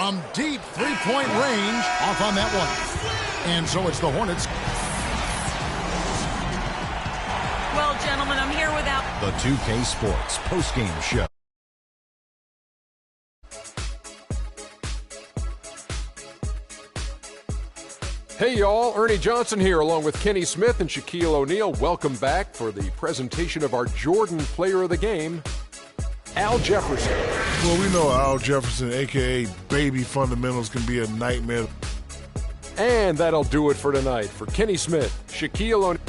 from deep three-point range off on that one. And so it's the Hornets. Well, gentlemen, I'm here without The 2K Sports postgame show. Hey y'all, Ernie Johnson here along with Kenny Smith and Shaquille O'Neal. Welcome back for the presentation of our Jordan Player of the Game, Al Jefferson. Well, we know Al Jefferson, a.k.a. Baby Fundamentals, can be a nightmare. And that'll do it for tonight. For Kenny Smith, Shaquille O'Neal.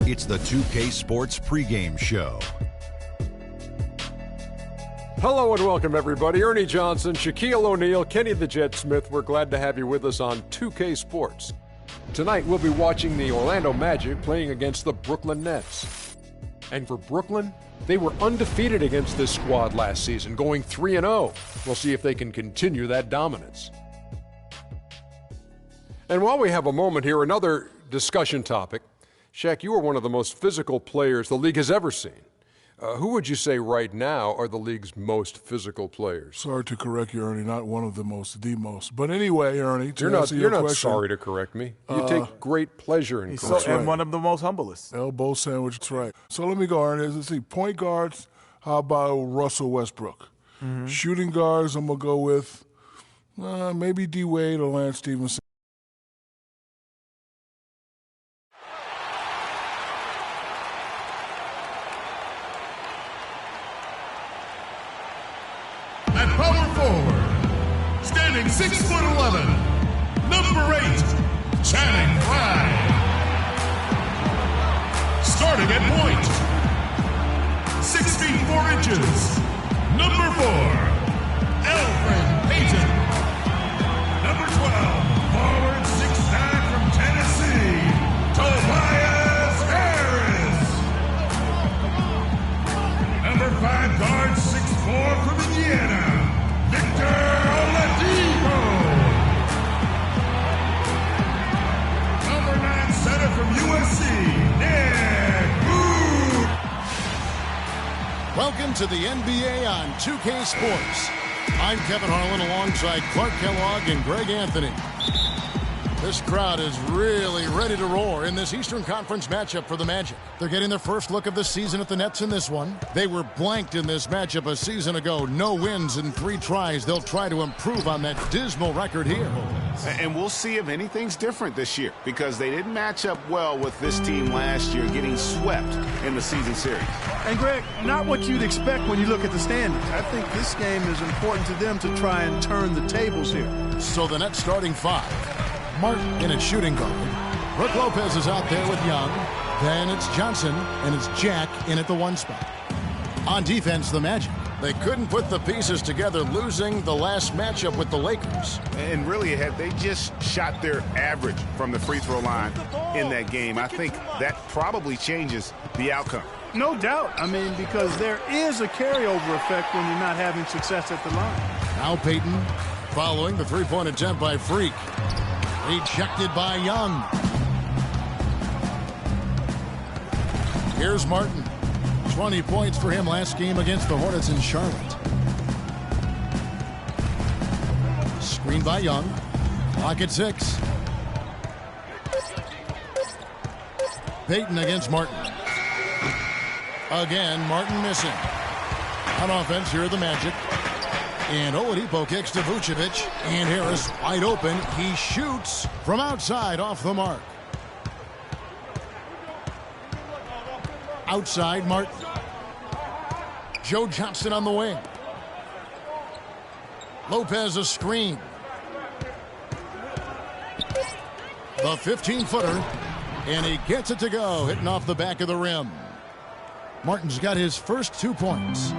It's the 2K Sports pregame show. Hello and welcome, everybody. Ernie Johnson, Shaquille O'Neal, Kenny the Jet Smith. We're glad to have you with us on 2K Sports. Tonight, we'll be watching the Orlando Magic playing against the Brooklyn Nets. And for Brooklyn, they were undefeated against this squad last season, going 3-0. We'll see if they can continue that dominance. And while we have a moment here, another discussion topic. Shaq, you are one of the most physical players the league has ever seen. Who would you say right now are the league's most physical players? Sorry to correct you, Ernie. Not one of the most, the most. But anyway, Ernie, you're not sorry to correct me. You take great pleasure in correcting. And one of the most humblest. Elbow sandwich, that's right. So let me go, Ernie. Let's see. Point guards, how about Russell Westbrook? Mm-hmm. Shooting guards, I'm going to go with maybe D. Wade or Lance Stevenson. At power forward, standing 6'11", number 8, Channing Frye. Starting at point, 6 feet 4 inches, number 4, Elfrid Payton. Number 12, forward 6'9" from Tennessee, Tobias Harris. Number 5, guard 6'4" from Indiana, Victor Oladipo. Number 9, center from USC, Nick Booth. Welcome to the NBA on 2K Sports. I'm Kevin Harlan alongside Clark Kellogg and Greg Anthony. This crowd is really ready to roar in this Eastern Conference matchup for the Magic. They're getting their first look of the season at the Nets in this one. They were blanked in this matchup a season ago. No wins in 3 tries. They'll try to improve on that dismal record here. And we'll see if anything's different this year, because they didn't match up well with this team last year, getting swept in the season series. And Greg, not what you'd expect when you look at the standings. I think this game is important to them to try and turn the tables here. So the Nets starting 5. Martin in at shooting guard. Brook Lopez is out there with Young. Then it's Johnson, and it's Jack in at the 1 spot. On defense, the Magic. They couldn't put the pieces together, losing the last matchup with the Lakers. And really, had they just shot their average from the free throw line in that game, I think that probably changes the outcome. No doubt. I mean, because there is a carryover effect when you're not having success at the line. Now Payton following the three-point attempt by Freak. Rejected by Young. Here's Martin. 20 points for him last game against the Hornets in Charlotte. Screen by Young. Clock at 6. Payton against Martin. Again, Martin missing. On offense, here are the Magic. And Oladipo kicks to Vucevic. And Harris wide open. He shoots from outside off the mark. Outside, Martin. Joe Johnson on the wing. Lopez a screen. The 15-footer. And he gets it to go, hitting off the back of the rim. Martin's got his first 2 points.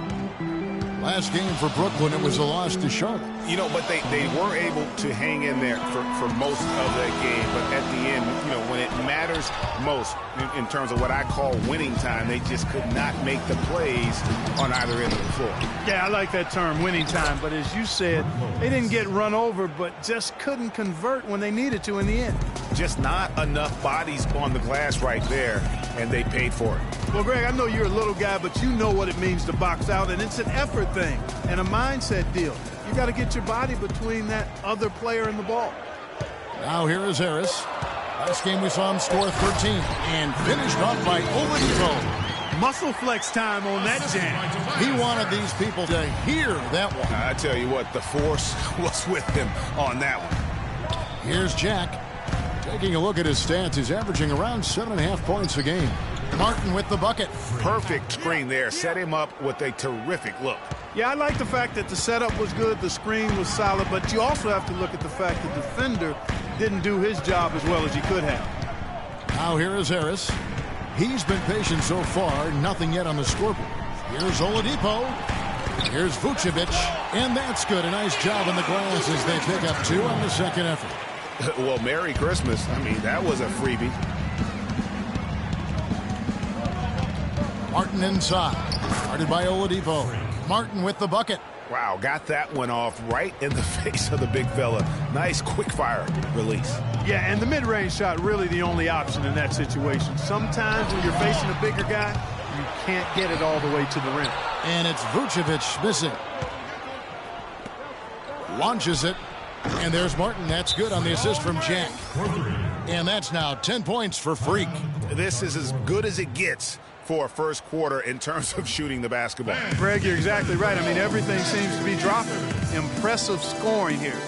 Last game for Brooklyn, it was a loss to Charlotte. You know, but they were able to hang in there for most of that game. But at the end, you know, when it matters most in terms of what I call winning time, they just could not make the plays on either end of the floor. Yeah, I like that term, winning time. But as you said, they didn't get run over, but just couldn't convert when they needed to in the end. Just not enough bodies on the glass right there, and they paid for it. Well, Greg, I know you're a little guy, but you know what it means to box out, and it's an effort thing and a mindset deal. You got to get your body between that other player and the ball. Now here is Harris. Last game we saw him score 13 and finished off by Oladipo. Muscle flex time on that jam. He wanted these people to hear that one. I tell you what, the force was with him on that one. Here's Jack. Taking a look at his stats, he's averaging around 7.5 points a game. Martin with the bucket. Perfect screen there. Set him up with a terrific look. Yeah, I like the fact that the setup was good, the screen was solid, but you also have to look at the fact the defender didn't do his job as well as he could have. Now here is Harris. He's been patient so far. Nothing yet on the scoreboard. Here's Oladipo. Here's Vucevic. And that's good. A nice job on the glass as they pick up 2 on the second effort. Well, Merry Christmas. I mean, that was a freebie. Martin inside. Guarded by Oladipo. Martin with the bucket. Wow, got that one off right in the face of the big fella. Nice quick fire release. Yeah, and the mid-range shot really the only option in that situation. Sometimes when you're facing a bigger guy, you can't get it all the way to the rim. And it's Vucevic missing. Launches it. And there's Martin. That's good on the assist from Jack. And that's now 10 points for Freak. This is as good as it gets for a first quarter in terms of shooting the basketball. Greg, you're exactly right. I mean, everything seems to be dropping. Impressive scoring here.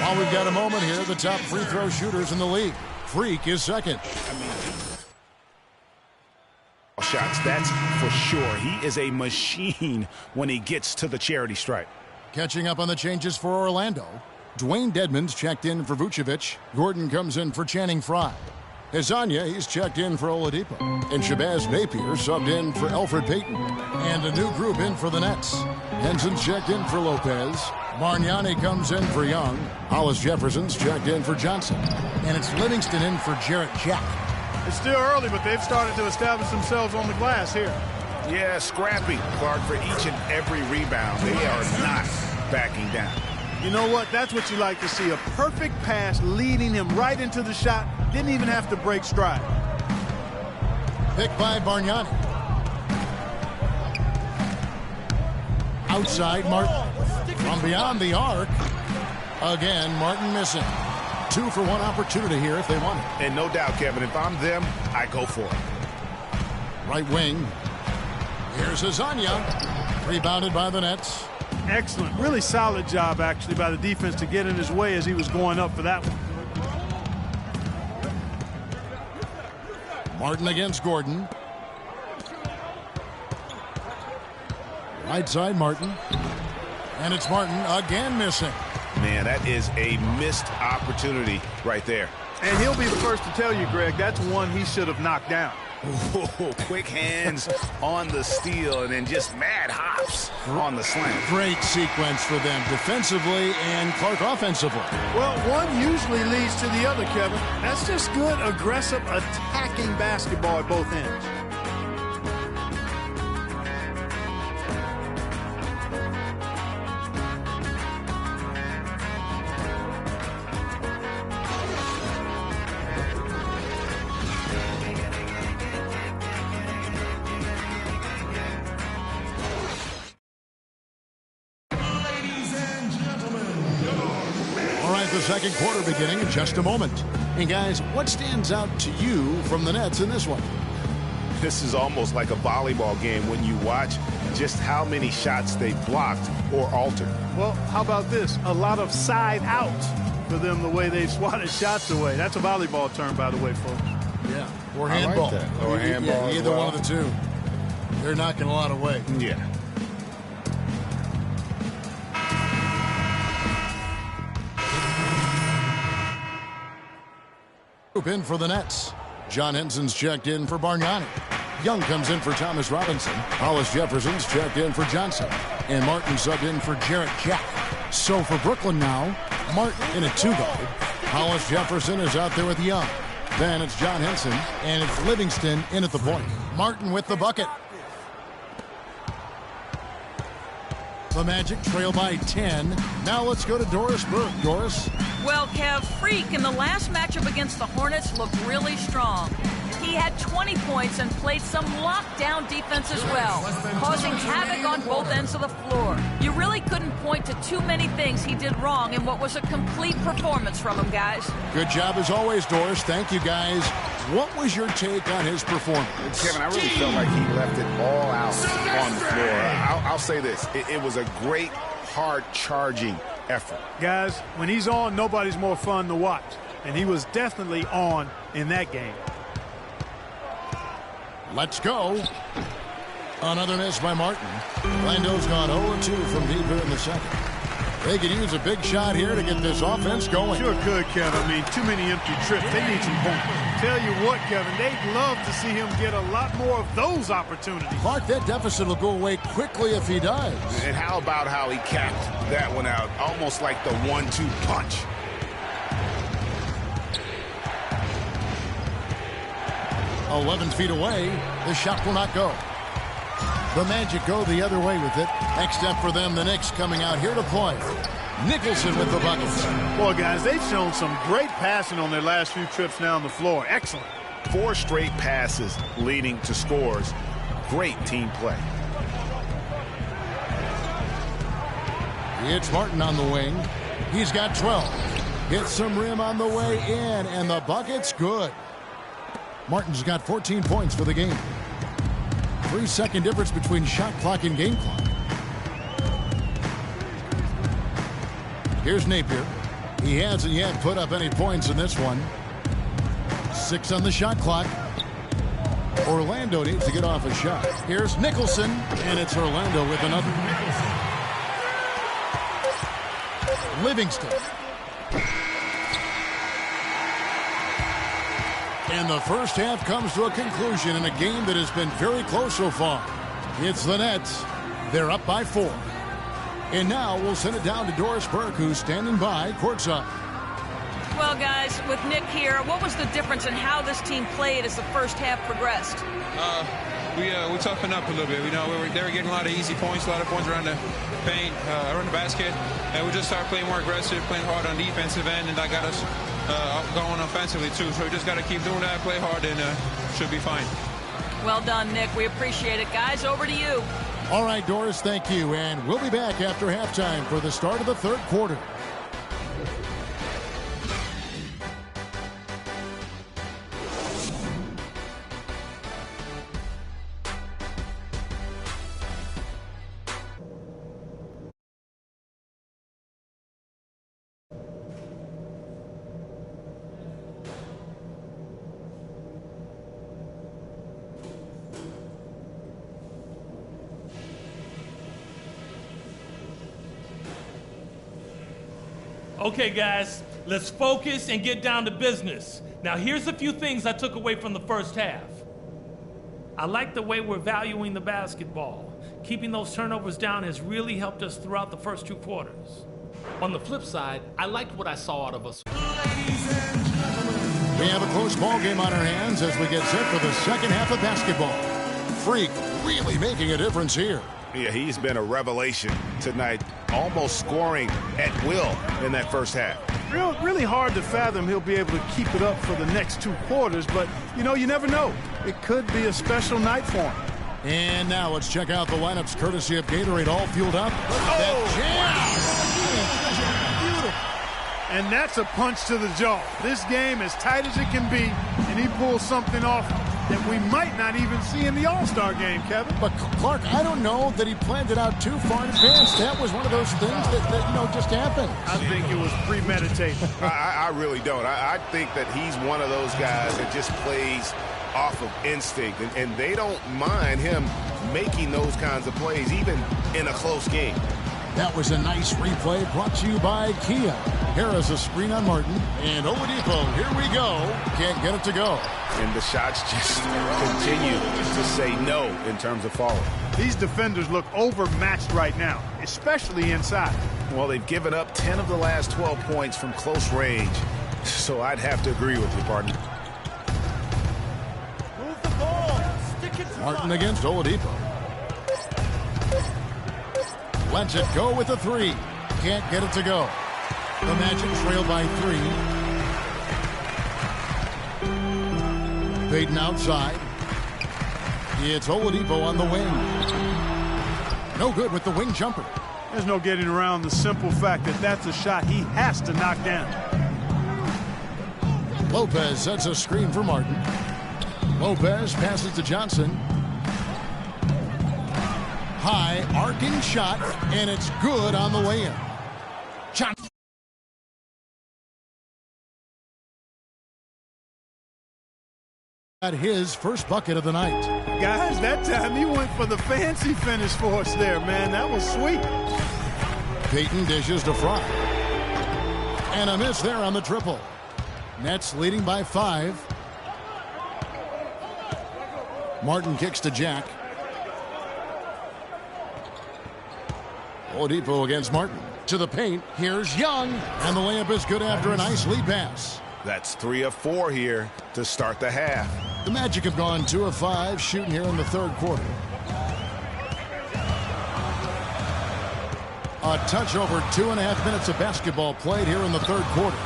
While we've got a moment here, the top free throw shooters in the league. Freak is second. Shots, that's for sure. He is a machine when he gets to the charity stripe. Catching up on the changes for Orlando. Dwayne Dedmon's checked in for Vucevic. Gordon comes in for Channing Frye. Hezonja, he's checked in for Oladipo. And Shabazz Napier subbed in for Elfrid Payton. And a new group in for the Nets. Henson's checked in for Lopez. Bargnani comes in for Young. Hollis Jefferson's checked in for Johnson. And it's Livingston in for Jarrett Jack. It's still early, but they've started to establish themselves on the glass here. Yeah, scrappy, Clark, for each and every rebound. They are not backing down. You know what? That's what you like to see. A perfect pass leading him right into the shot. Didn't even have to break stride. Picked by Bargnani. Outside Martin. From beyond the arc. Again, Martin missing. 2 for 1 opportunity here if they want it. And no doubt, Kevin, if I'm them, I go for it. Right wing. Here's Hezonja. Rebounded by the Nets. Excellent. Really solid job, actually, by the defense to get in his way as he was going up for that one. Martin against Gordon. Right side Martin. And it's Martin again missing. Man, that is a missed opportunity right there. And he'll be the first to tell you, Greg, that's one he should have knocked down. Whoa, quick hands on the steal and then just mad hops on the slam. Great sequence for them defensively and Clark offensively. Well, one usually leads to the other, Kevin. That's just good, aggressive, attacking basketball at both ends. The second quarter beginning in just a moment. And guys, what stands out to you from the Nets in this one? This is almost like a volleyball game when you watch just how many shots they blocked or altered. Well, how about this? A lot of side outs for them the way they've swatted shots away. That's a volleyball term, by the way, folks. Yeah, or handball. Like that. Or handball. Yeah, either one of the two. They're knocking a lot away. Yeah. In for the Nets. John Henson's checked in for Bargnani. Young comes in for Thomas Robinson. Hollis Jefferson's checked in for Johnson. And Martin subbed in for Jarrett Jack. So for Brooklyn now, Martin in a 2-guard. Hollis Jefferson is out there with Young. Then it's John Henson, and it's Livingston in at the point. Martin with the bucket. The Magic trail by 10. Now let's go to Doris Burke. Doris? Well, Kev, Freak in the last matchup against the Hornets looked really strong. He He had 20 points and played some lockdown defense as well, causing havoc on both ends of the floor. You really couldn't point to too many things he did wrong in what was a complete performance from him, guys. Good job as always, Doris. Thank you, guys. What was your take on his performance? Kevin, I really felt like he left it all out on the floor. I'll say this. It was a great, hard charging effort. Guys, when he's on, nobody's more fun to watch. And he was definitely on in that game. Let's go. Another miss by Martin. Orlando's gone 0-2 from deep here in the second. They could use a big shot here to get this offense going. Sure could, Kevin. I mean, too many empty trips. They need some points. Tell you what, Kevin, they'd love to see him get a lot more of those opportunities. Clark, that deficit will go away quickly if he does. And how about how he capped that one out? Almost like the 1-2 punch. "11 feet away. The shot will not go. The Magic go the other way with it. Next step for them, the Knicks coming out here to play. Nicholson with the buckets. Boy, guys, they've shown some great passing on their last few trips down the floor. Excellent. 4 straight passes leading to scores. Great team play. It's Martin on the wing. He's got 12. Hits some rim on the way in, and the bucket's good. Martin's got 14 points for the game. 3-second difference between shot clock and game clock. Here's Napier. He hasn't yet put up any points in this one. 6 on the shot clock. Orlando needs to get off a shot. Here's Nicholson, and it's Orlando with another. Livingston. And the first half comes to a conclusion in a game that has been very close so far. It's the Nets. They're up by 4. And now we'll send it down to Doris Burke, who's standing by courtside. Well, guys, with Nick here, what was the difference in how this team played as the first half progressed? We toughened up a little bit. You know, they were getting a lot of easy points, a lot of points around the paint, around the basket, and we just started playing more aggressive, playing hard on the defensive end, and that got us going offensively too. So we just got to keep doing that, play hard, and should be fine. Well done, Nick. We appreciate it, guys. Over to you. All right, Doris, thank you, and we'll be back after halftime for the start of the third quarter. Okay, guys, let's focus and get down to business. Now, here's a few things I took away from the first half. I like the way we're valuing the basketball. Keeping those turnovers down has really helped us throughout the first 2 quarters. On the flip side, I liked what I saw out of us. We have a close ball game on our hands as we get set for the second half of basketball. Freak really making a difference here. Yeah, he's been a revelation tonight, almost scoring at will in that first half. Really hard to fathom he'll be able to keep it up for the next 2 quarters, but, you know, you never know. It could be a special night for him. And now let's check out the lineups courtesy of Gatorade, all fueled up. Look at that jam! Beautiful. And that's a punch to the jaw. This game as tight as it can be, and he pulls something off that we might not even see in the All-Star game, Kevin. But Clark, I don't know that he planned it out too far in advance. That was one of those things that you know, just happened. I think it was premeditated. I really don't. I think that he's one of those guys that just plays off of instinct, and they don't mind him making those kinds of plays, even in a close game. That was a nice replay brought to you by Kia. Harris a screen on Martin, and Oladipo, here we go. Can't get it to go. And the shots just continue to say no in terms of falling. These defenders look overmatched right now, especially inside. Well, they've given up 10 of the last 12 points from close range, so I'd have to agree with you, partner. Move the ball. Stick it to Martin against Oladipo. Lets it go with a 3. Can't get it to go. The Magic trail by 3. Payton outside. It's Oladipo on the wing. No good with the wing jumper. There's no getting around the simple fact that that's a shot he has to knock down. Lopez sets a screen for Martin. Lopez passes to Johnson. High arcing shot, and it's good on the way in. Johnson. At his first bucket of the night. Guys, that time he went for the fancy finish for us there, man. That was sweet. Payton dishes to Fry. And a miss there on the triple. Nets leading by 5. Martin kicks to Jack. Oladipo against Martin. To the paint. Here's Young. And the layup is good after a nice lead pass. That's 3 of 4 here to start the half. The Magic have gone 2 of 5 shooting here in the third quarter. A touch over 2.5 minutes of basketball played here in the third quarter.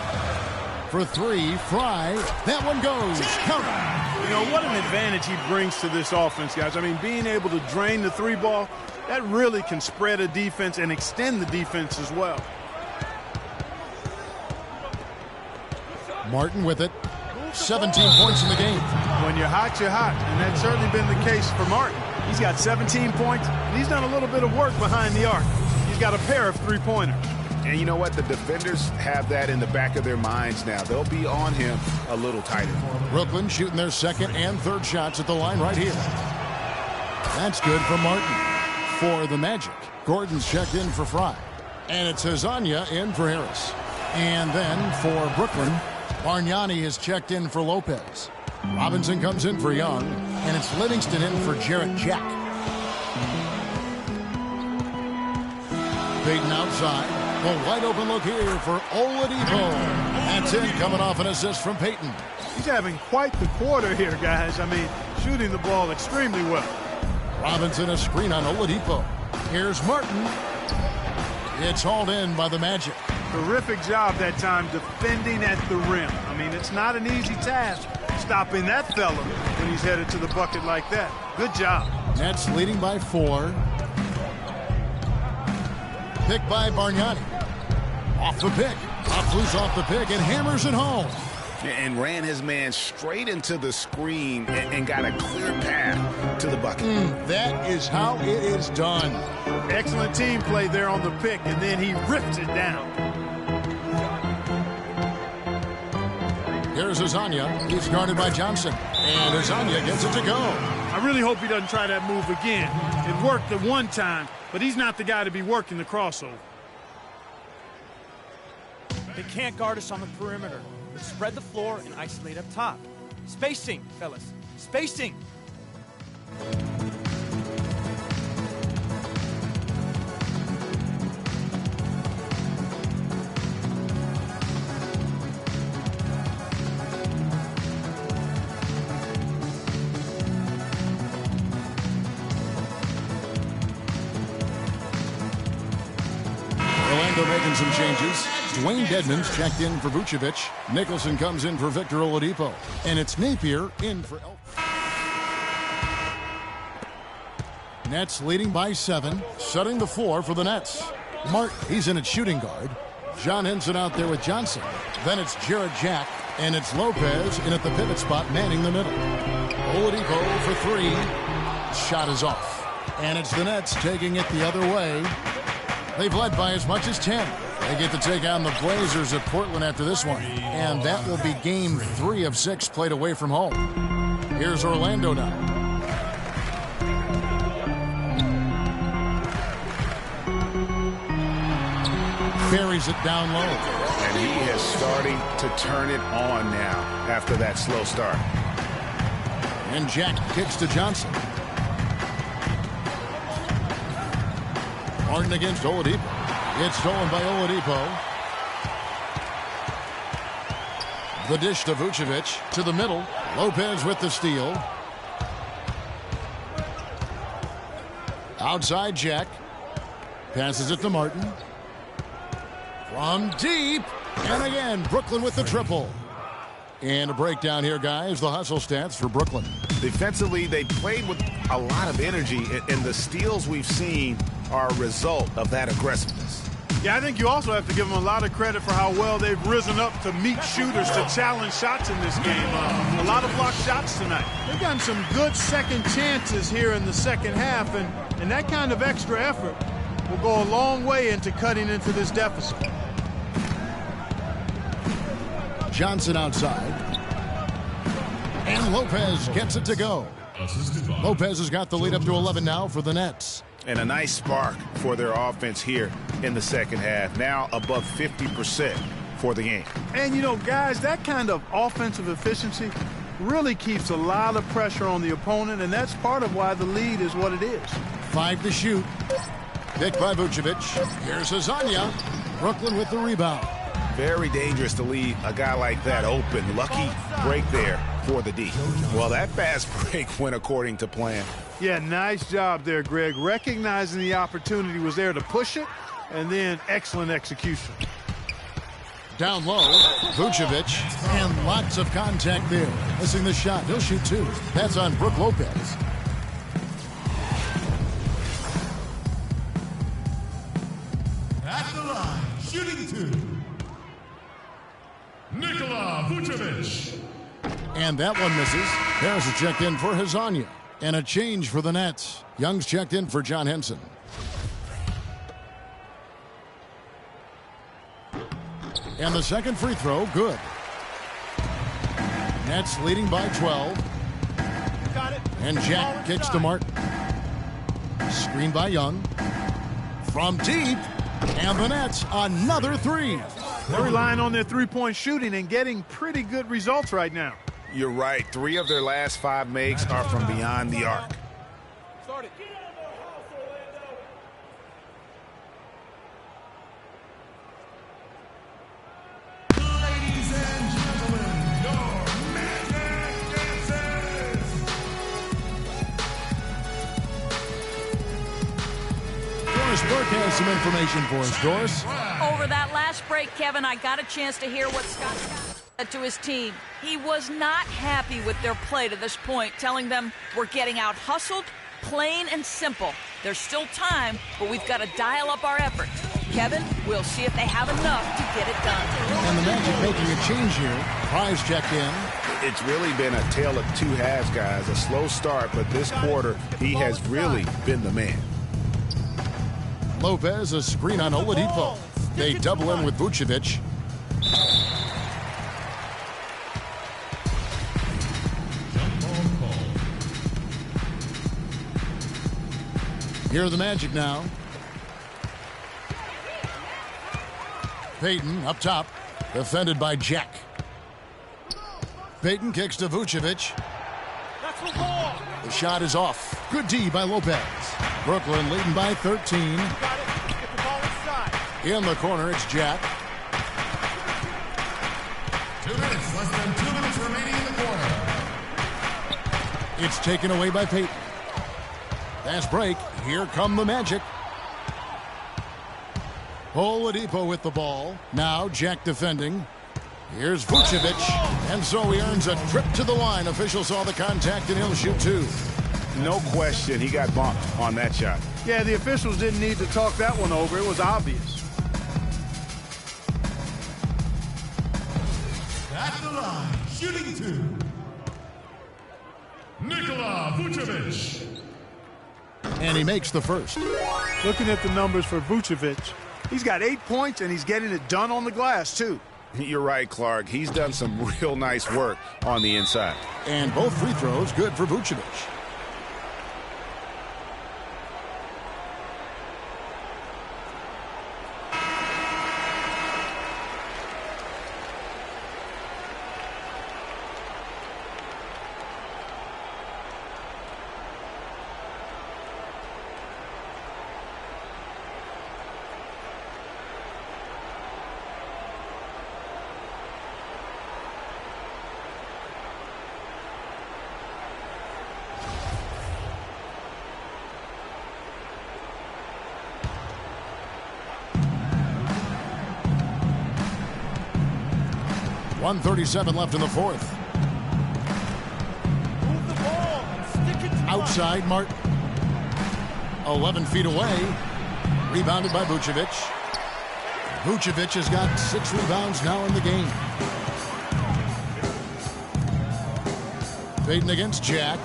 For 3, Fry. That one goes. Count. You know, what an advantage he brings to this offense, guys. I mean, being able to drain the 3 ball, that really can spread a defense and extend the defense as well. Martin with it. 17 points in the game. When you're hot, you're hot. And that's certainly been the case for Martin. He's got 17 points, and he's done a little bit of work behind the arc. He's got a pair of 3-pointers. And you know what? The defenders have that in the back of their minds now. They'll be on him a little tighter. Brooklyn shooting their second and third shots at the line right here. That's good for Martin. For the Magic, Gordon's checked in for Fry. And it's Hezonja in for Harris. And then for Brooklyn, Bargnani is checked in for Lopez. Robinson comes in for Young. And it's Livingston in for Jarrett Jack. Payton outside. A wide open look here for Oladipo. That's in, coming off an assist from Payton. He's having quite the quarter here, guys. I mean, shooting the ball extremely well. Robinson a screen on Oladipo. Here's Martin. It's hauled in by the Magic. Terrific job that time defending at the rim. I mean, it's not an easy task stopping that fella when he's headed to the bucket like that. Good job. Nets leading by 4. Pick by Bargnani. Off the pick. Off loose off the pick and hammers it home. And ran his man straight into the screen and got a clear path to the bucket. That is how it is done. Excellent team play there on the pick, and then he ripped it down. Here's Hezonja. He's guarded by Johnson. And Hezonja gets it to go. I really hope he doesn't try that move again. It worked the one time, but he's not the guy to be working the crossover. They can't guard us on the perimeter. Let's spread the floor and isolate up top. Spacing, fellas. Spacing. Orlando making some changes. Dwayne Dedmon's checked in for Vucevic. Nicholson comes in for Victor Oladipo. And it's Napier in for Nets leading by 7. Setting the floor for the Nets. Martin, he's in at shooting guard. John Henson out there with Johnson. Then it's Jarrett Jack. And it's Lopez in at the pivot spot, manning the middle. Oladipo for 3. Shot is off. And it's the Nets taking it the other way. They've led by as much as 10. They get to take on the Blazers at Portland after this one. And that will be game 3 of 6 played away from home. Here's Orlando now. Buries it down low. And he is starting to turn it on now after that slow start. And Jack kicks to Johnson. Martin against Oladipo. It's stolen by Oladipo. The dish to Vucevic. To the middle. Lopez with the steal. Outside Jack. Passes it to Martin. From deep. And again, Brooklyn with the triple. And a breakdown here, guys. The hustle stats for Brooklyn. Defensively, they played with a lot of energy, and the steals we've seen are a result of that aggressiveness. Yeah, I think you also have to give them a lot of credit for how well they've risen up to meet shooters to challenge shots in this game. A lot of blocked shots tonight. They've gotten some good second chances here in the second half, and that kind of extra effort will go a long way into cutting into this deficit. Johnson outside. And Lopez gets it to go. Lopez has got the lead up to 11 now for the Nets. And a nice spark for their offense here in the second half. Now above 50% for the game. And, you know, guys, that kind of offensive efficiency really keeps a lot of pressure on the opponent, and that's part of why the lead is what it is. 5 to shoot. Picked by Vucevic. Here's Hazanya. Brooklyn with the rebound. Very dangerous to leave a guy like that open. Lucky break there for the D. Well, that fast break went according to plan. Yeah, nice job there, Greg. Recognizing the opportunity was there to push it, and then excellent execution. Down low, Vucevic, and lots of contact there. Missing the shot. He'll shoot 2. That's on Brook Lopez. At the line, shooting 2. Nikola Vucevic. And that one misses. Harris is checked in for Hazanya. And a change for the Nets. Young's checked in for John Henson. And the second free throw, good. Nets leading by 12. Got it. And Jack kicks to Martin. Screen by Young. From deep. And the Nets, another 3. They're relying on their three-point shooting and getting pretty good results right now. You're right. 3 of their last 5 makes are from beyond the arc. Start it. Ladies and gentlemen, your Madman Dancers. Doris Burke has some information for us. Doris? Over that last break, Kevin, I got a chance to hear what Scott said to his team. He was not happy with their play to this point, telling them we're getting out hustled, plain and simple. There's still time, but we've got to dial up our effort. Kevin, we'll see if they have enough to get it done. And the Magic making a change here. Prize checked in. It's really been a tale of 2 halves, guys. A slow start, but this quarter, he has really been the man. Lopez, a screen on Oladipo. They double in with Vucevic. Here are the Magic now. Payton up top, defended by Jack. Payton kicks to Vucevic. That's the ball. The shot is off. Good D by Lopez. Brooklyn leading by 13. Got it. Get the ball inside. In the corner, it's Jack. 2 minutes, less than 2 minutes remaining in the quarter. It's taken away by Payton. Fast break. Here come the Magic. Oladipo with the ball. Now Jack defending. Here's Vucevic. And so he earns a trip to the line. Officials saw the contact and he'll shoot 2. No question, he got bumped on that shot. Yeah, the officials didn't need to talk that one over. It was obvious. At the line, shooting 2. Nikola Vucevic. And he makes the first. Looking at the numbers for Vucevic, he's got 8 points, and he's getting it done on the glass, too. You're right, Clark. He's done some real nice work on the inside. And both free throws good for Vucevic. 1:37 left in the fourth. Move the ball and stick it to Outside, Martin. 11 feet away. Rebounded by Vucevic. Vucevic has got 6 rebounds now in the game. Payton against Jack.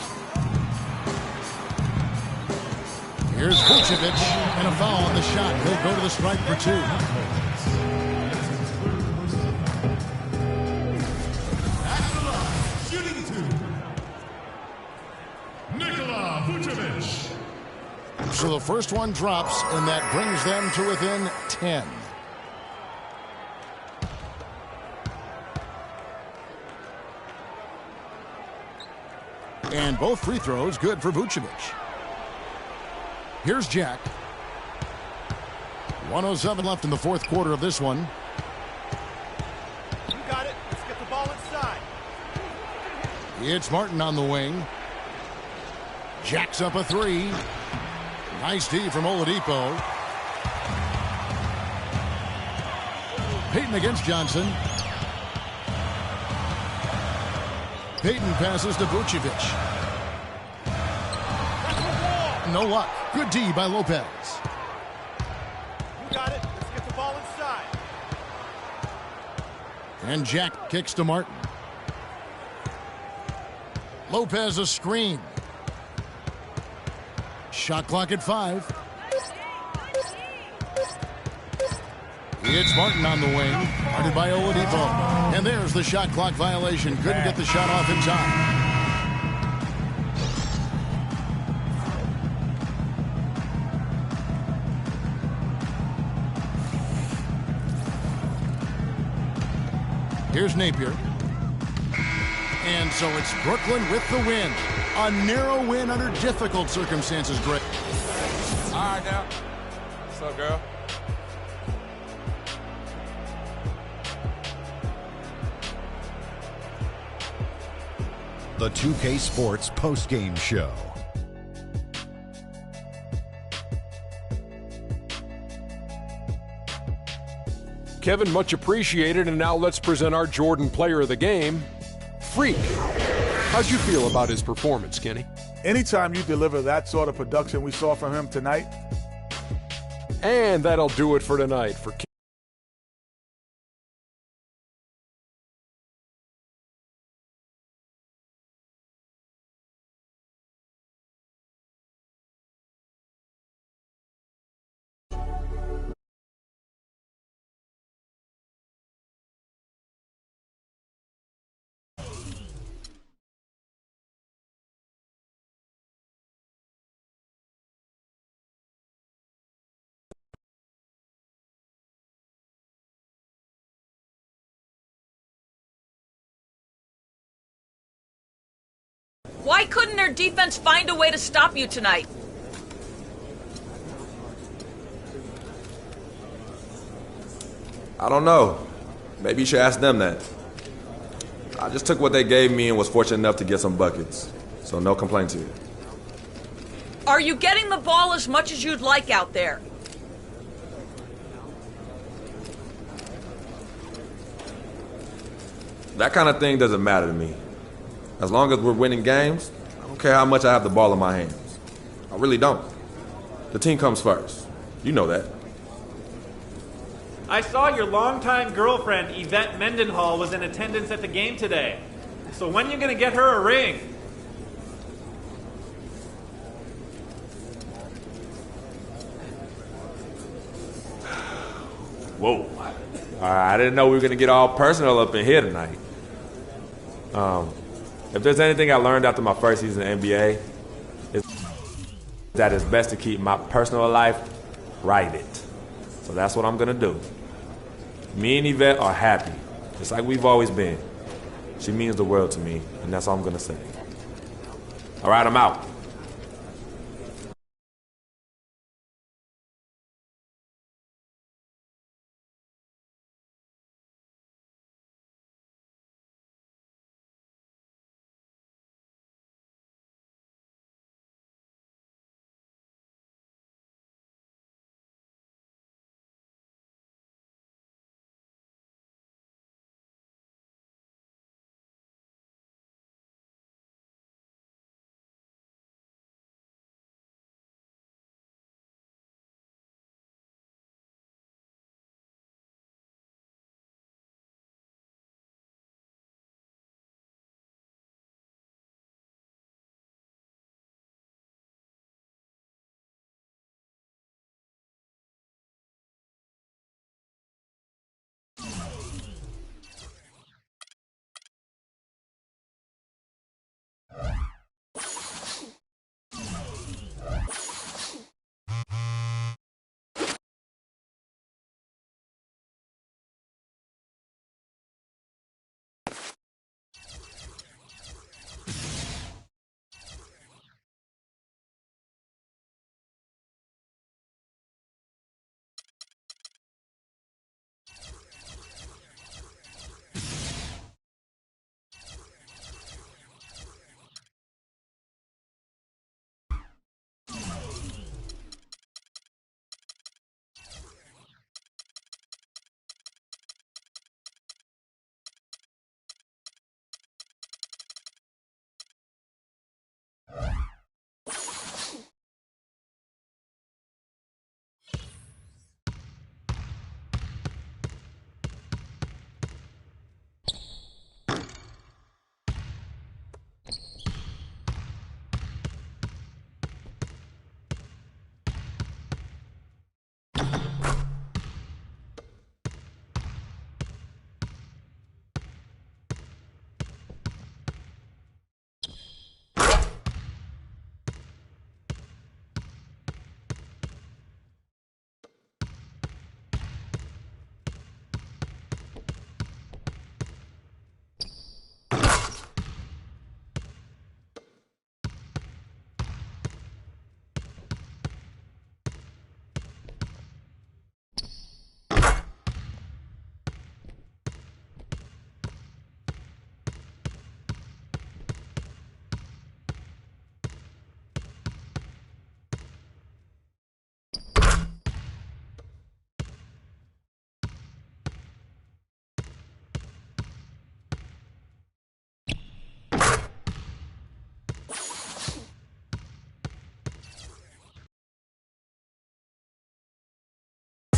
Here's Vucevic, and a foul on the shot. He'll go to the strike for 2. Shooting 2. Nikola Vucevic. So the first one drops, and that brings them to within 10. And both free throws good for Vucevic. Here's Jack. 1:07 left in the fourth quarter of this one. You got it. Let's get the ball inside. It's Martin on the wing. Jacks up a 3. Nice D from Oladipo. Payton against Johnson. Payton passes to Vucevic. No luck. Good D by Lopez. You got it. Let's get the ball inside. And Jack kicks to Martin. Lopez a screen. Shot clock at 5. It's Martin on the wing. Guarded by Oladipo. And there's the shot clock violation. Couldn't get the shot off in time. Here's Napier. And so it's Brooklyn with the win. A narrow win under difficult circumstances, Greg. All right, now. What's up, girl? The 2K Sports postgame show. Kevin, much appreciated. And now let's present our Jordan Player of the Game, Freak. How'd you feel about his performance, Kenny? Anytime you deliver that sort of production we saw from him tonight. And that'll do it for tonight. For Why couldn't their defense find a way to stop you tonight? I don't know. Maybe you should ask them that. I just took what they gave me and was fortunate enough to get some buckets. So no complaints here. Are you getting the ball as much as you'd like out there? That kind of thing doesn't matter to me. As long as we're winning games, I don't care how much I have the ball in my hands. I really don't. The team comes first. You know that. I saw your longtime girlfriend, Yvette Mendenhall, was in attendance at the game today. So when are you going to get her a ring? Whoa. I didn't know we were going to get all personal up in here tonight. If there's anything I learned after my first season in the NBA, it's that it's best to keep my personal life private. So that's what I'm going to do. Me and Yvette are happy, just like we've always been. She means the world to me, and that's all I'm going to say. All right, I'm out.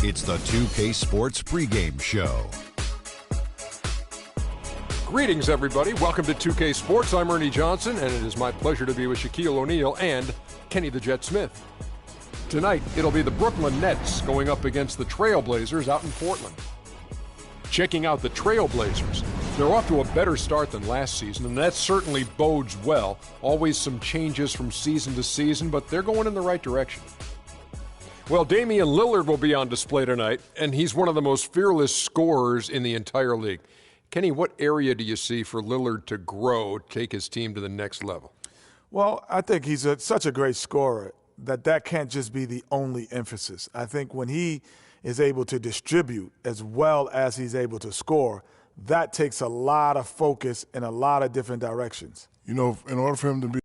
It's the 2K Sports pregame show. Greetings, everybody. Welcome to 2K Sports. I'm Ernie Johnson, and it is my pleasure to be with Shaquille O'Neal and Kenny the Jet Smith. Tonight, it'll be the Brooklyn Nets going up against the Trailblazers out in Portland. Checking out the Trailblazers, they're off to a better start than last season, and that certainly bodes well. Always some changes from season to season, but they're going in the right direction. Well, Damian Lillard will be on display tonight, and he's one of the most fearless scorers in the entire league. Kenny, what area do you see for Lillard to grow, take his team to the next level? Well, I think he's such a great scorer that can't just be the only emphasis. I think when he is able to distribute as well as he's able to score, that takes a lot of focus in a lot of different directions. You know, in order for him to be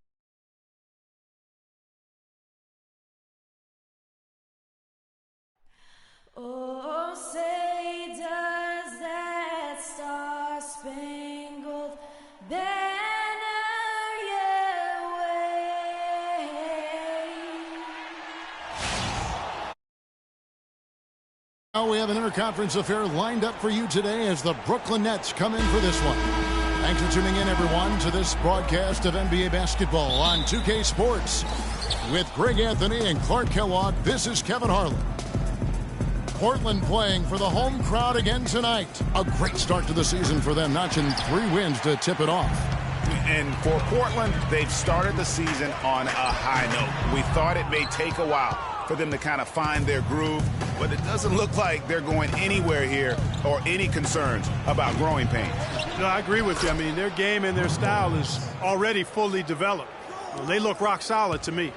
oh, say does that star-spangled banner yet wave? Now we have an interconference affair lined up for you today as the Brooklyn Nets come in for this one. Thanks for tuning in, everyone, to this broadcast of NBA basketball on 2K Sports. With Greg Anthony and Clark Kellogg, this is Kevin Harlan. Portland playing for the home crowd again tonight. A great start to the season for them, notching 3 wins to tip it off. And for Portland, they've started the season on a high note. We thought it may take a while for them to kind of find their groove, but it doesn't look like they're going anywhere here or any concerns about growing pains. No, I agree with you. I mean, their game and their style is already fully developed. They look rock solid to me.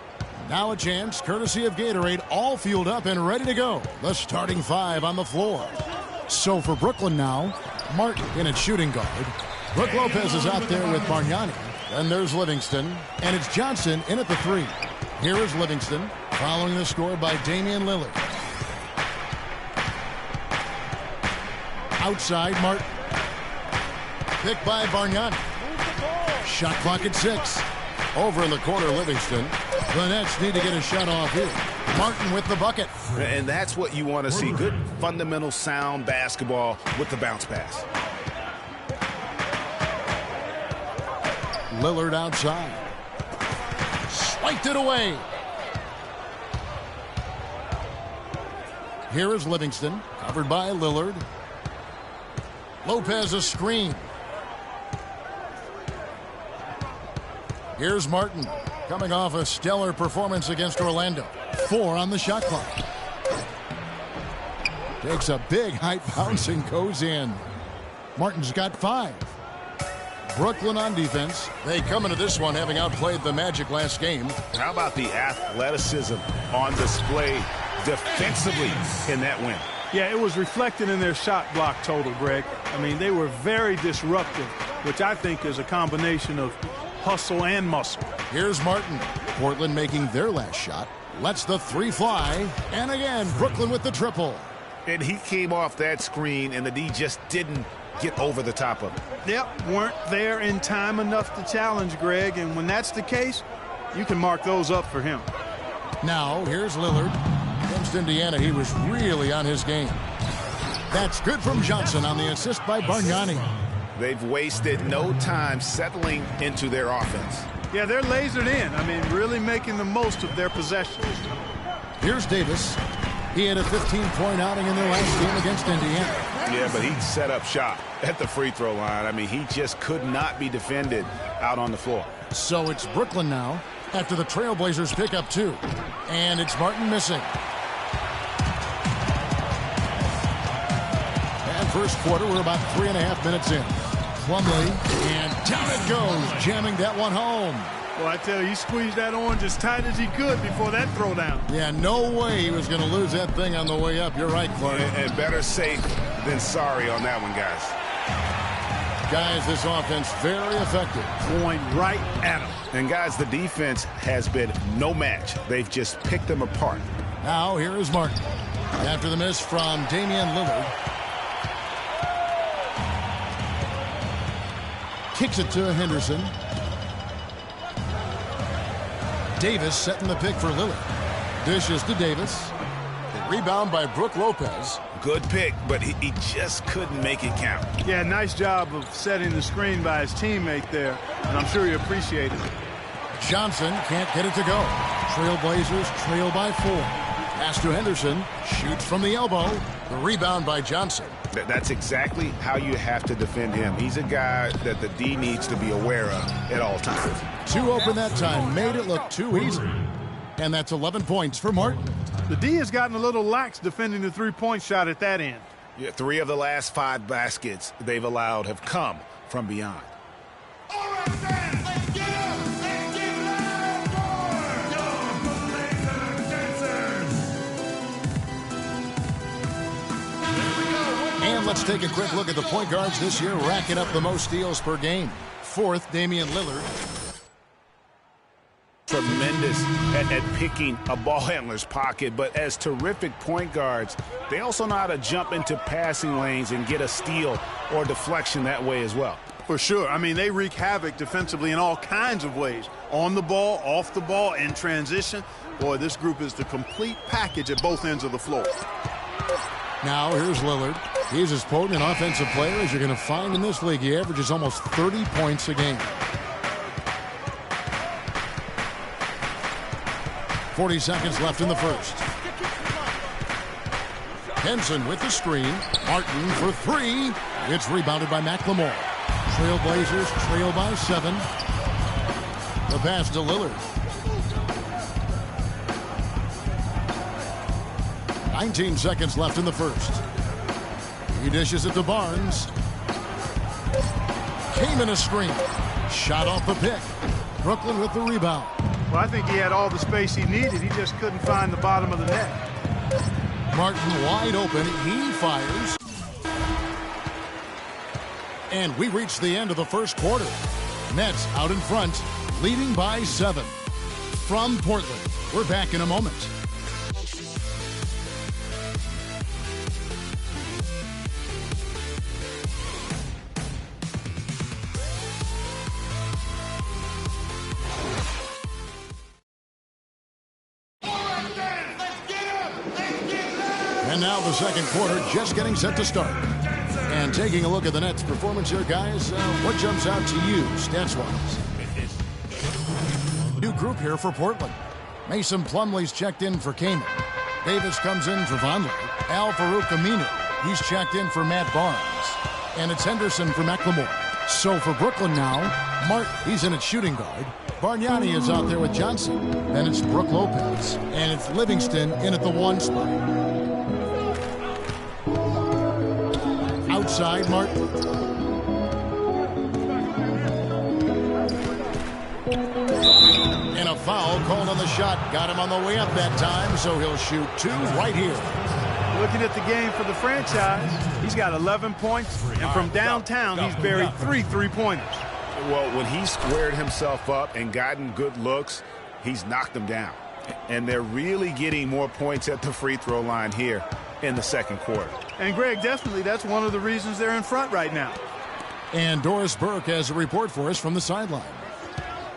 Now a chance, courtesy of Gatorade, all fueled up and ready to go. The starting 5 on the floor. So for Brooklyn now, Martin in at shooting guard. Brook Lopez is out there with Bargnani. And there's Livingston. And it's Johnson in at the 3. Here is Livingston, following the score by Damian Lillard. Outside, Martin. Picked by Bargnani. Shot clock at 6. Over in the corner, Livingston. The Nets need to get a shot off here. Martin with the bucket. And that's what you want to see. Good, fundamental, sound basketball with the bounce pass. Lillard outside. Swiped it away. Here is Livingston, covered by Lillard. Lopez a screen. Here's Martin, coming off a stellar performance against Orlando. 4 on the shot clock. Takes a big height bounce and goes in. Martin's got 5. Brooklyn on defense. They come into this one having outplayed the Magic last game. How about the athleticism on display defensively in that win? Yeah, it was reflected in their shot block total, Greg. I mean, they were very disruptive, which I think is a combination of hustle and muscle. Here's Martin. Portland making their last shot. Lets the 3 fly. And again, Brooklyn with the triple. And he came off that screen, and the D just didn't get over the top of it. Yep, weren't there in time enough to challenge, Greg. And when that's the case, you can mark those up for him. Now, here's Lillard. Against Indiana, he was really on his game. That's good from Johnson on the assist by Bargnani. They've wasted no time settling into their offense. Yeah, they're lasered in. I mean, really making the most of their possessions. Here's Davis. He had a 15-point outing in their last game against Indiana. Yeah, but he set up shop at the free throw line. I mean, he just could not be defended out on the floor. So it's Brooklyn now after the Trailblazers pick up 2. And it's Martin missing. And first quarter, we're about 3.5 minutes in. Plumlee, and down it goes, jamming that one home. Well, I tell you, he squeezed that orange as tight as he could before that throwdown. Yeah, no way he was going to lose that thing on the way up. You're right, Clark. And better safe than sorry on that one, guys. Guys, this offense very effective. Going right at him. And, guys, the defense has been no match. They've just picked them apart. Now, here is Martin. After the miss from Damian Lillard. Kicks it to Henderson. Davis setting the pick for Lillard. Dishes to Davis. The rebound by Brook Lopez. Good pick, but he just couldn't make it count. Yeah, nice job of setting the screen by his teammate there, and I'm sure he appreciated it. Johnson can't get it to go. Trailblazers trail by 4. Pass to Henderson. Shoots from the elbow. The rebound by Johnson. That's exactly how you have to defend him. He's a guy that the D needs to be aware of at all times. Too open that time. Made it look too easy. And that's 11 points for Martin. The D has gotten a little lax defending the three-point shot at that end. Yeah, 3 of the last 5 baskets they've allowed have come from beyond. All right, fans, let's get up and get loud for the Laser Dancers. And let's take a quick look at the point guards this year, racking up the most steals per game. 4th, Damian Lillard. Tremendous at picking a ball handler's pocket, but as terrific point guards, they also know how to jump into passing lanes and get a steal or deflection that way as well. For sure. I mean, they wreak havoc defensively in all kinds of ways. On the ball, off the ball, in transition. Boy, this group is the complete package at both ends of the floor. Now here's Lillard. He's as potent an offensive player as you're going to find in this league. He averages almost 30 points a game. 40 seconds left in the first. Henson with the screen. Martin for 3. It's rebounded by McLemore. Trailblazers trail by 7. The pass to Lillard. 19 seconds left in the first. He dishes it to Barnes. Came in a screen. Shot off the pick. Brooklyn with the rebound. Well, I think he had all the space he needed. He just couldn't find the bottom of the net. Martin wide open. He fires. And we reach the end of the first quarter. Nets out in front, leading by 7. From Portland, we're back in a moment. And now the second quarter just getting set to start. And taking a look at the Nets' performance here, guys, what jumps out to you, stats-wise? New group here for Portland. Mason Plumlee's checked in for Kaman. Davis comes in for Vonleh. Al Farouk Aminu, he's checked in for Matt Barnes. And it's Henderson for McLemore. So for Brooklyn now, Martin, he's in at shooting guard. Bargnani is out there with Johnson. Then it's Brook Lopez. And it's Livingston in at the 1 spot. Outside, Martin. And a foul called on the shot. Got him on the way up that time, so he'll shoot 2 right here. Looking at the game for the franchise, he's got 11 points, and from downtown, he's buried 3 three-pointers. Well, when he squared himself up and gotten good looks, he's knocked them down. And they're really getting more points at the free throw line here in the second quarter. And, Greg, definitely that's one of the reasons they're in front right now. And Doris Burke has a report for us from the sideline.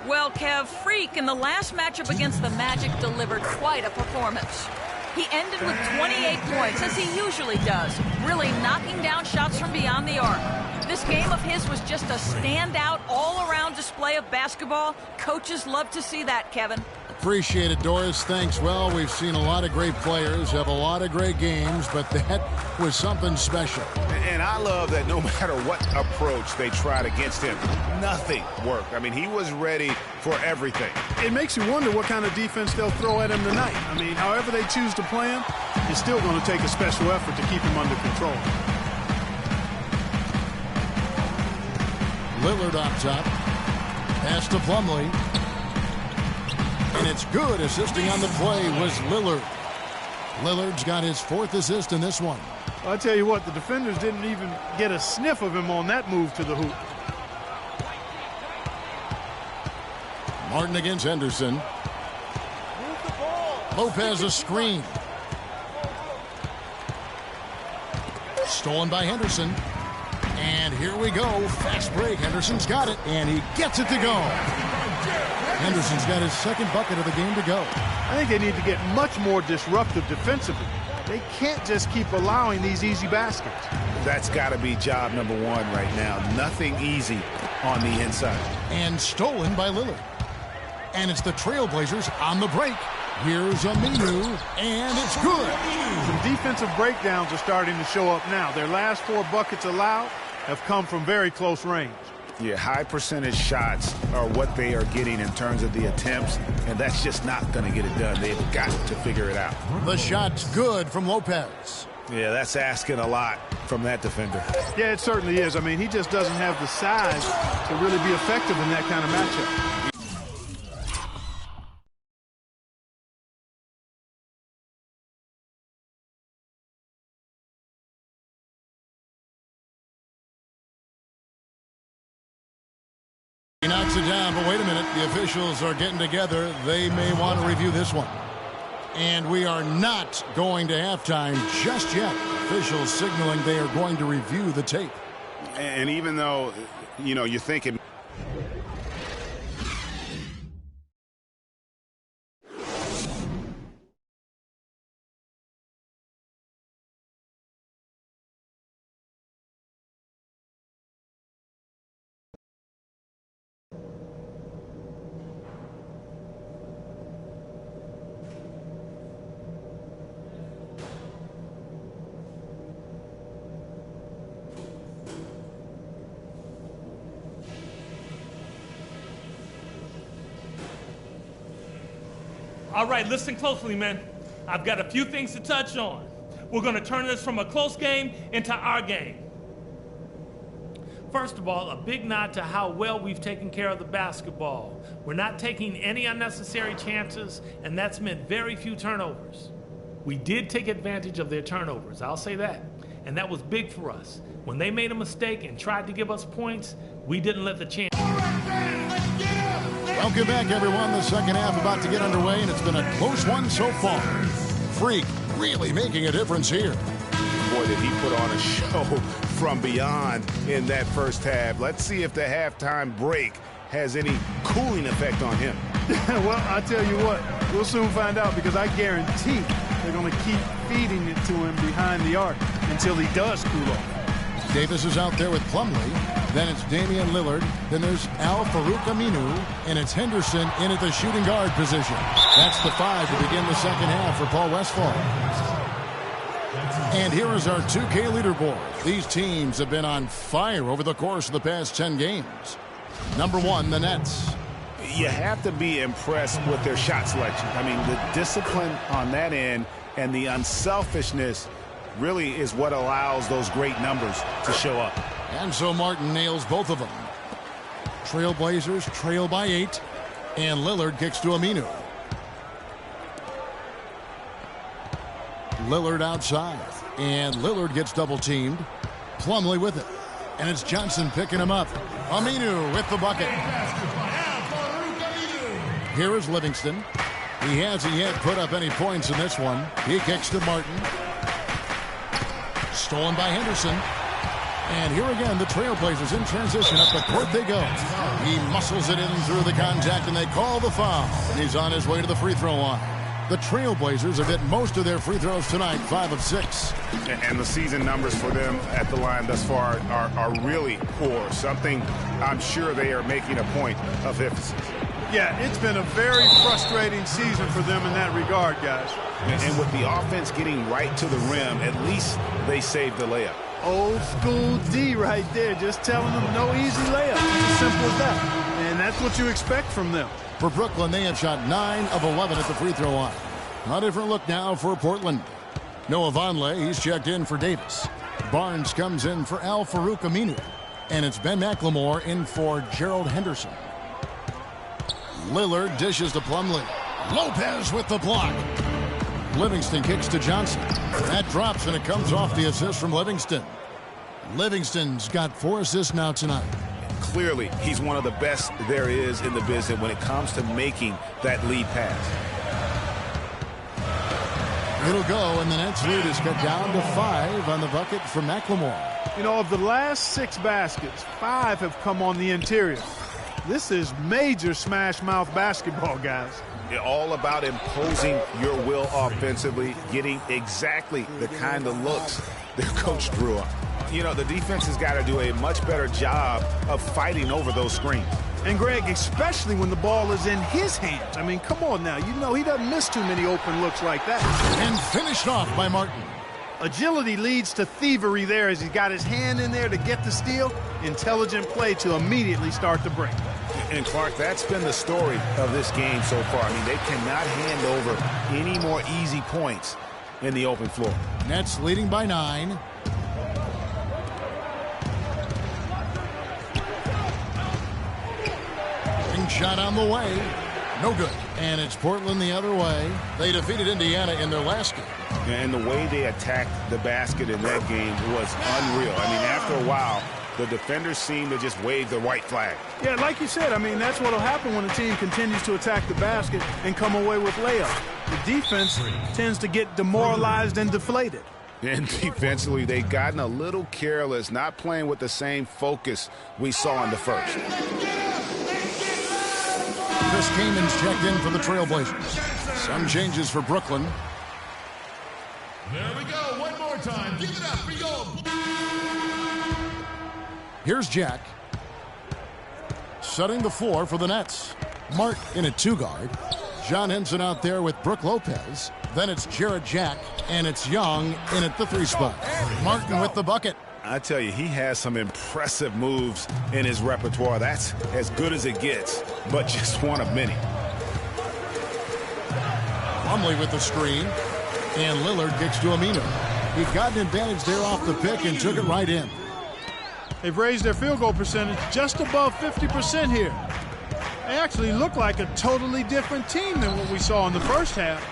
Well, Kev, Freak in the last matchup against the Magic delivered quite a performance. He ended with 28 points, as he usually does, really knocking down shots from beyond the arc. This game of his was just a standout, all-around display of basketball. Coaches love to see that, Kevin. Appreciate it, Doris. Thanks. Well, we've seen a lot of great players have a lot of great games, but that was something special. And I love that no matter what approach they tried against him, nothing worked. I mean, he was ready for everything. It makes you wonder what kind of defense they'll throw at him tonight. I mean, however they choose to play him, it's still going to take a special effort to keep him under control. Lillard up top. Pass to Plumlee. And it's good. Assisting on the play was Lillard. Lillard's got his 4th assist in this one. I'll tell you what, the defenders didn't even get a sniff of him on that move to the hoop. Martin against Henderson. Lopez a screen. Stolen by Henderson. And here we go. Fast break. Henderson's got it. And he gets it to go. Henderson's got his second bucket of the game to go. I think they need to get much more disruptive defensively. They can't just keep allowing these easy baskets. That's got to be job number one right now. Nothing easy on the inside. And stolen by Lillard. And it's the Trailblazers on the break. Here's Aminu, and it's good. Some defensive breakdowns are starting to show up now. Their last 4 buckets allowed have come from very close range. Yeah, high percentage shots are what they are getting in terms of the attempts, and that's just not going to get it done. They've got to figure it out. The shot's good from Lopez. Yeah, that's asking a lot from that defender. Yeah, it certainly is. I mean, he just doesn't have the size to really be effective in that kind of matchup. He knocks it down, but wait a minute. The officials are getting together. They may want to review this one. And we are not going to halftime just yet. Officials signaling they are going to review the tape. And even though, you know, you're thinking... All right, listen closely, man. I've got a few things to touch on. We're going to turn this from a close game into our game. First of all, a big nod to how well we've taken care of the basketball. We're not taking any unnecessary chances, and that's meant very few turnovers. We did take advantage of their turnovers, I'll say that. And that was big for us. When they made a mistake and tried to give us points, we didn't let the chance. Welcome back, everyone. The second half about to get underway, and it's been a close one so far. Freak really making a difference here. Boy, did he put on a show from beyond in that first half. Let's see if the halftime break has any cooling effect on him. Well, I tell you what, we'll soon find out, because I guarantee they're going to keep feeding it to him behind the arc until he does cool off. Davis is out there with Plumlee. Then it's Damian Lillard. Then there's Al-Farouq Aminu. And it's Henderson in at the shooting guard position. That's the 5 to begin the second half for Paul Westphal. And here is our 2K leaderboard. These teams have been on fire over the course of the past 10 games. Number 1, the Nets. You have to be impressed with their shot selection. I mean, the discipline on that end and the unselfishness really is what allows those great numbers to show up. And so Martin nails both of them. Trailblazers trail by 8. And Lillard kicks to Aminu. Lillard outside. And Lillard gets double-teamed. Plumlee with it. And it's Johnson picking him up. Aminu with the bucket. Here is Livingston. He hasn't yet put up any points in this one. He kicks to Martin. Stolen by Henderson. And here again, the Trailblazers in transition. Up the court they go. He muscles it in through the contact, and they call the foul. And he's on his way to the free throw line. The Trailblazers have hit most of their free throws tonight, 5 of 6. And the season numbers for them at the line thus far are really poor. Something I'm sure they are making a point of emphasis. Yeah, it's been a very frustrating season for them in that regard, guys. And with the offense getting right to the rim, at least they saved the layup. Old school D right there, just telling them no easy layup. It's as simple as that. And that's what you expect from them. For Brooklyn, they have shot 9 of 11 at the free throw line. A different look now for Portland. Noah Vonleh, he's checked in for Davis. Barnes comes in for Al-Farouq Aminu. And it's Ben McLemore in for Gerald Henderson. Lillard dishes to Plumlee. Lopez with the block. Livingston kicks to Johnson. That drops, and it comes off the assist from Livingston. Livingston's got 4 assists now tonight. Clearly, he's one of the best there is in the business when it comes to making that lead pass. It'll go, and the Nets lead is cut down to 5 on the bucket for McLemore. You know, of the last 6 baskets, 5 have come on the interior. This is major smash mouth basketball, guys. All about imposing your will offensively, getting exactly the kind of looks their coach drew up. You know, the defense has got to do a much better job of fighting over those screens. And Greg, especially when the ball is in his hands. I mean, come on now. You know he doesn't miss too many open looks like that. And finished off by Martin. Agility leads to thievery there as he's got his hand in there to get the steal. Intelligent play to immediately start the break. And Clark, that's been the story of this game so far. I mean, they cannot hand over any more easy points in the open floor. Nets leading by 9. Shot on the way. No good. And it's Portland the other way. They defeated Indiana in their last game. And the way they attacked the basket in that game was unreal. I mean, after a while, the defenders seemed to just wave the white flag. Yeah, like you said, I mean, that's what will happen when a team continues to attack the basket and come away with layups. The defense tends to get demoralized and deflated. And defensively, they've gotten a little careless, not playing with the same focus we saw in the first. Chris Kaman's checked in for the Trailblazers. Some changes for Brooklyn. There we go. One more time. Give it up. We go. Here's Jack. Setting the floor for the Nets. Mark in at 2 guard. John Henson out there with Brook Lopez. Then it's Jarrett Jack. And it's Young in at the 3 spot. Martin with the bucket. I tell you, he has some impressive moves in his repertoire. That's as good as it gets, but just one of many. Plumlee with the screen. And Lillard kicks to Aminu. He got an advantage there off the pick and took it right in. They've raised their field goal percentage just above 50% here. They actually look like a totally different team than what we saw in the first half.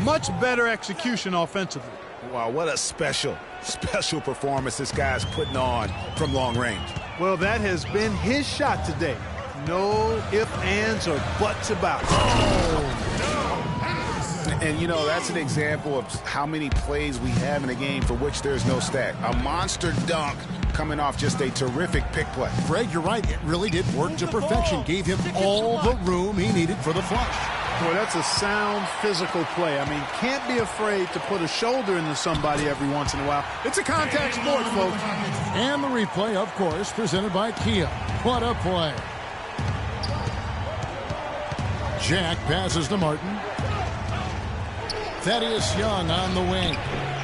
Much better execution offensively. Wow, what a special performance this guy's putting on from long range. Well, that has been his shot today. No ifs, ands, or buts about it. And, you know, that's an example of how many plays we have in a game for which there's no stat. A monster dunk coming off just a terrific pick play. Greg, you're right. It really did work to perfection. Gave him all the room he needed for the flush. Boy, that's a sound physical play. I mean, can't be afraid to put a shoulder into somebody every once in a while. It's a contact sport, folks. And the replay, of course, presented by Kia. What a play. Jack passes to Martin. Thaddeus Young on the wing.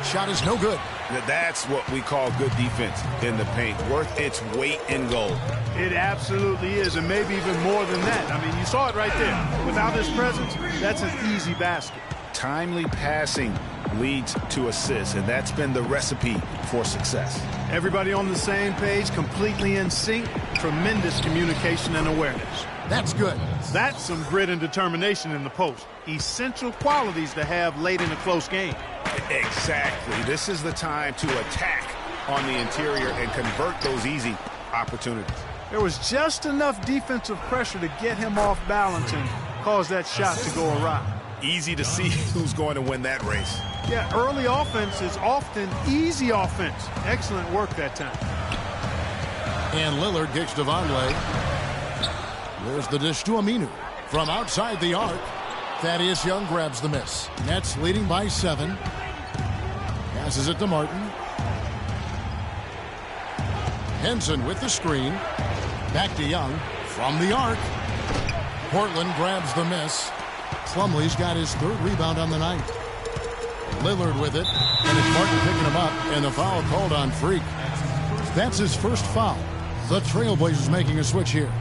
Shot is no good. That's what we call good defense in the paint. Worth its weight in gold. It absolutely is, and maybe even more than that. I mean, you saw it right there. Without his presence, that's an easy basket. Timely passing leads to assists, and that's been the recipe for success. Everybody on the same page, completely in sync. Tremendous communication and awareness. That's good. That's some grit and determination in the post. Essential qualities to have late in a close game. Exactly. This is the time to attack on the interior and convert those easy opportunities. There was just enough defensive pressure to get him off balance and cause that shot to go awry. Easy to see who's going to win that race. Yeah, early offense is often easy offense. Excellent work that time. And Lillard kicks to Vonleh. There's the dish to Aminu. From outside the arc, Thaddeus Young grabs the miss. Nets leading by 7. Passes it to Martin. Henson with the screen. Back to Young. From the arc. Portland grabs the miss. Plumlee's got his 3rd rebound on the night. Lillard with it. And it's Martin picking him up. And the foul called on Freak. That's his first foul. The Trailblazers making a switch here.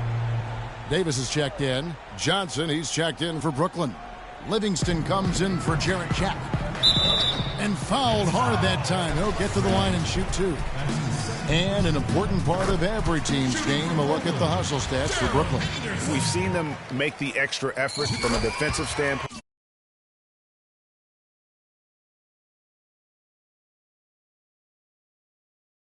Davis is checked in. Johnson, he's checked in for Brooklyn. Livingston comes in for Jarrett Jack. And fouled hard that time. He'll get to the line and shoot 2. And an important part of every team's game, a look at the hustle stats for Brooklyn. We've seen them make the extra effort from a defensive standpoint.